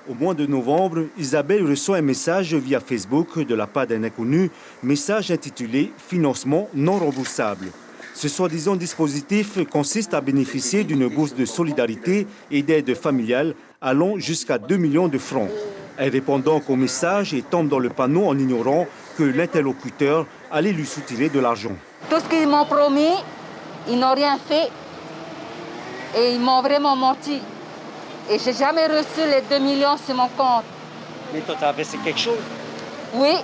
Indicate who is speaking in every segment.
Speaker 1: Au mois de novembre, Isabelle reçoit un message via Facebook de la part d'un inconnu, message intitulé « Financement non remboursable ». Ce soi-disant dispositif consiste à bénéficier d'une bourse de solidarité et d'aide familiale allant jusqu'à 2 millions de francs. Elle répond donc au message et tombe dans le panneau en ignorant que l'interlocuteur allait lui soutirer de l'argent.
Speaker 2: Tout ce qu'ils m'ont promis, ils n'ont rien fait et ils m'ont vraiment menti. Et je n'ai jamais reçu les 2 millions sur mon compte.
Speaker 3: Mais toi, tu as versé quelque chose?
Speaker 2: Oui.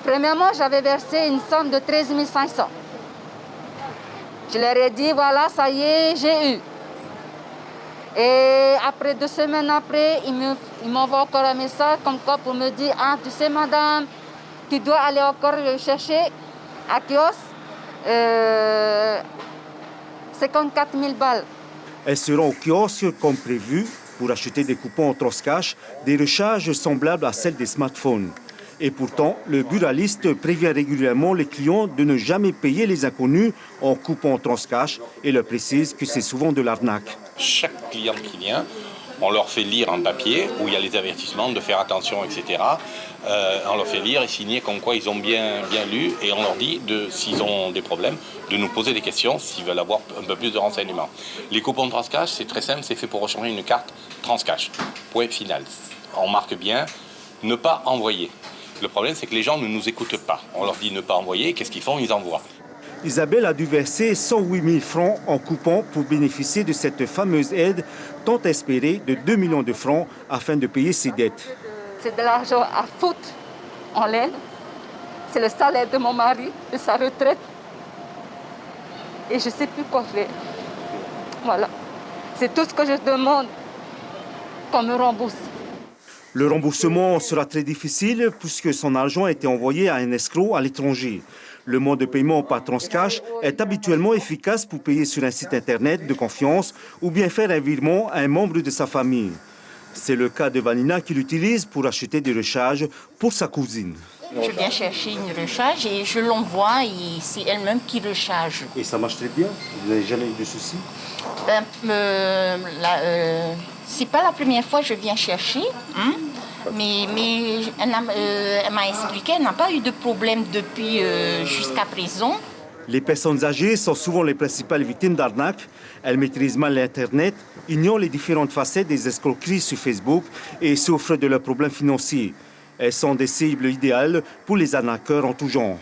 Speaker 2: Premièrement, j'avais versé une somme de 13 500. Je leur ai dit, voilà, ça y est, j'ai eu. Et après 2 semaines après, ils m'envoient encore un message comme quoi pour me dire, ah, tu sais, madame, tu dois aller encore le chercher à kiosque 54 000 balles.
Speaker 1: Elle se rend au kiosque comme prévu pour acheter des coupons en Transcash, des recharges semblables à celles des smartphones. Et pourtant, le buraliste prévient régulièrement les clients de ne jamais payer les inconnus en coupons en Transcash et leur précise que c'est souvent de l'arnaque.
Speaker 4: Chaque client qui vient, on leur fait lire un papier où il y a les avertissements de faire attention, etc. On leur fait lire et signer comme quoi ils ont bien lu et on leur dit, s'ils ont des problèmes, de nous poser des questions s'ils veulent avoir un peu plus de renseignements. Les coupons Transcash, c'est très simple, c'est fait pour recharger une carte Transcash. Point final. On marque bien, ne pas envoyer. Le problème, c'est que les gens ne nous écoutent pas. On leur dit ne pas envoyer, qu'est-ce qu'ils font? Ils envoient.
Speaker 1: Isabelle a dû verser 108 000 francs en coupons pour bénéficier de cette fameuse aide tant espérée de 2 millions de francs afin de payer ses dettes.
Speaker 2: C'est de l'argent à foutre en l'air. C'est le salaire de mon mari, de sa retraite. Et je ne sais plus quoi faire. Voilà. C'est tout ce que je demande qu'on me rembourse.
Speaker 1: Le remboursement sera très difficile puisque son argent a été envoyé à un escroc à l'étranger. Le mode de paiement par Transcash est habituellement efficace pour payer sur un site internet de confiance ou bien faire un virement à un membre de sa famille. C'est le cas de Vanina qui l'utilise pour acheter des recharges pour sa cousine.
Speaker 5: Je viens chercher une recharge et je l'envoie et c'est elle-même qui recharge.
Speaker 1: Et ça marche très bien? Vous n'avez jamais eu de soucis?
Speaker 5: C'est pas la première fois que je viens chercher, hein? Mais elle m'a expliqué qu'elle n'a pas eu de problème depuis jusqu'à présent.
Speaker 1: Les personnes âgées sont souvent les principales victimes d'arnaques. Elles maîtrisent mal l'Internet, ignorent les différentes facettes des escroqueries sur Facebook et souffrent de leurs problèmes financiers. Elles sont des cibles idéales pour les arnaqueurs en tout genre.